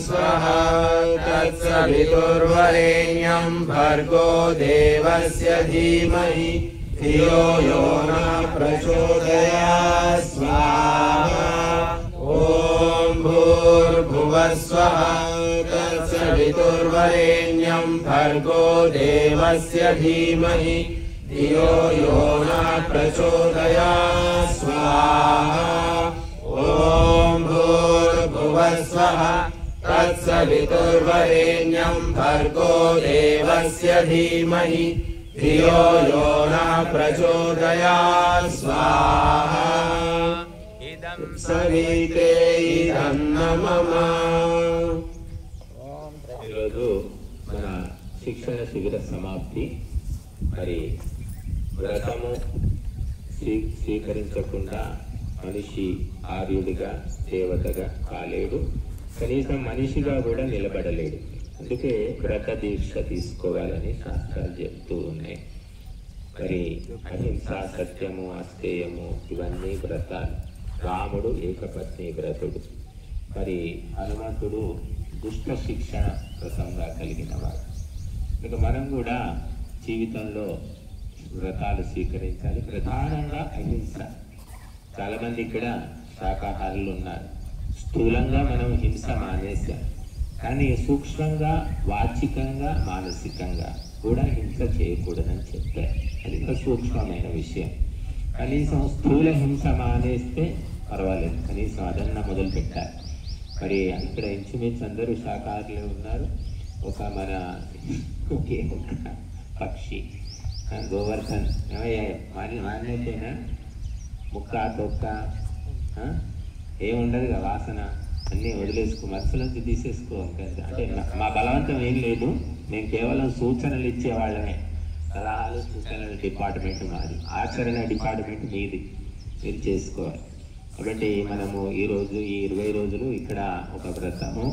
स्वाहा तत्सवितुर्वरेण्यं भर्गो देवस्य धीमहि धियो यो नः प्रचोदयात् स्वाहा ॐ भूर्भुवः स्वः तत्सवितुर्वरेण्यं भर्गो देवस्य धीमहि धियो यो नः प्रचोदयात् स्वाहा ॐ भूर्भुवः स्वः तत्सवितुर्वरेण्यं भर्गो देवस्य धीमहि धियो यो नः प्रचोदयात् स्वाहा इदं सविते इदं मम। ఈరోజు మన శిక్షణ శిబిర సమాప్తి. మరి వ్రతము స్వీకరించకుండా మనిషి ఆర్యుడిగా దేవతగా కాలేడు, కనీసం మనిషిగా కూడా నిలబడలేడు. అందుకే వ్రత దీక్ష తీసుకోవాలని శాస్త్రాలు చెప్తూ ఉన్నాయి. మరి అహింస, సత్యము, అస్థేయము ఇవన్నీ వ్రతాలు. రాముడు ఏకపత్ని వ్రతుడు. మరి హనుమంతుడు దుష్ట శిక్షణ వ్రతంగా కలిగిన వాడు. ఇక మనం కూడా జీవితంలో వ్రతాలు స్వీకరించాలి. ప్రధానంగా అహింస. చాలామంది ఇక్కడ శాకాహారులు ఉన్నారు. స్థూలంగా మనం హింస మానేసాం, కానీ సూక్ష్మంగా, వాచికంగా, మానసికంగా కూడా హింస చేయకూడదని చెప్పారు. అది ఒక సూక్ష్మమైన విషయం. కనీసం స్థూల హింస మానేస్తే పర్వాలేదు, కనీసం అదన్నా మొదలు పెట్టాలి. మరి ఇక్కడ ఇంచుమించు అందరూ శాకాహారులే ఉన్నారు. ఒక మన ఒకే ఒక పక్షి గోవర్ధన్ మాన్యతేనా, ముక్క తొక్క ఏముండదుగా, వాసన అన్నీ వదిలేసుకో, మనసులోంచి తీసేసుకో. అంటే మా బలవంతం ఏం లేదు, మేము కేవలం సూచనలు ఇచ్చేవాళ్ళమే. సలహాలు సూచనల డిపార్ట్మెంట్ మాది, ఆచరణ డిపార్ట్మెంట్ మీది, మీరు చేసుకోవాలి. కాబట్టి మనము ఈరోజు ఈ 20 రోజులు ఇక్కడ ఒక వ్రతము,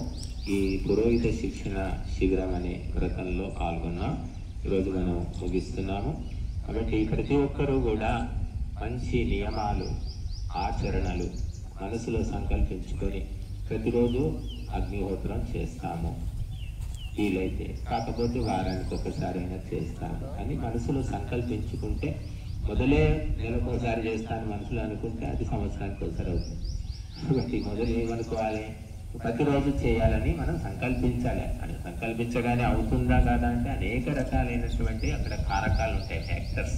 ఈ పురోహిత శిక్షణ శిబిరం అనే వ్రతంలో పాల్గొన్నాం. ఈరోజు మనం ముగిస్తున్నాము. కాబట్టి ప్రతి ఒక్కరూ కూడా మంచి నియమాలు, ఆచరణలు మనసులో సంకల్పించుకొని ప్రతిరోజు అగ్నిహోత్రం చేస్తాము వీలైతే. కాకపోతే వారానికి ఒకసారైనా చేస్తాము అని మనసులో సంకల్పించుకుంటే, మొదలే నెలకోసారి చేస్తాను మనసులో అనుకుంటే అది సంవత్సరానికి ఒకసారి అవుతుంది. కాబట్టి మొదలు ఏమనుకోవాలి, ప్రతిరోజు చేయాలని మనం సంకల్పించాలి. అని సంకల్పించగానే అవుతుందా కాదా అంటే అనేక రకాలైనటువంటి అక్కడ కారకాలు ఉంటాయి, ఫ్యాక్టర్స్.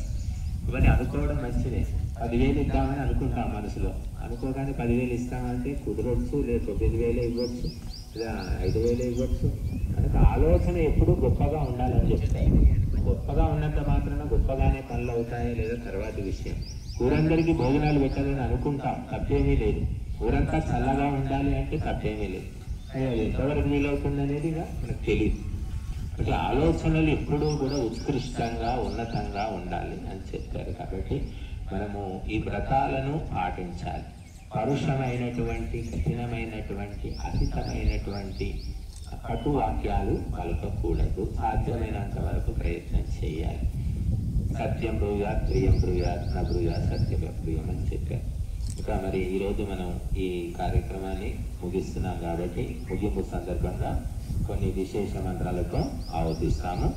ఇవన్నీ అనుకోవడం మంచిదే. 10,000 ఇద్దామని అనుకుంటాం మనసులో, అనుకోగానే 10,000 ఇస్తామంటే కుదరవచ్చు, లేదా 9,000 ఇవ్వచ్చు, లేదా 5,000 ఇవ్వచ్చు. అంటే ఆలోచన ఎప్పుడూ గొప్పగా ఉండాలని చెప్తాయి. గొప్పగా ఉన్నంత మాత్రాన గొప్పగానే పనులు అవుతాయి లేదా తర్వాత విషయం. ఊరందరికీ భోజనాలు పెట్టాలని అనుకుంటాం, తప్పేమీ లేదు. ఊరంతా చల్లగా ఉండాలి అంటే తప్పేమీ లేదు. ఎంతవరకు వీలవుతుంది అనేది మనకు తెలియదు. అంటే ఆలోచనలు ఎప్పుడూ కూడా ఉత్కృష్టంగా, ఉన్నతంగా ఉండాలి అని చెప్పారు. కాబట్టి మనము ఈ వ్రతాలను పాటించాలి. పరుషమైనటువంటి, కఠినమైనటువంటి, అహితమైనటువంటి కటు వాక్యాలు పలకకూడదు. సాధ్యమైనంత వరకు ప్రయత్నం చేయాలి. సత్యం బ్రూయాత్, ప్రియం బ్రూయాత్, న బ్రూయాత్ సత్యం ప్రియం అని చెప్పారు. ఇంకా మరి ఈరోజు మనం ఈ కార్యక్రమాన్ని ముగిస్తున్నాం కాబట్టి ముగింపు సందర్భంగా కొన్ని విశేష మంత్రాలతో ఆహుతిస్తాము.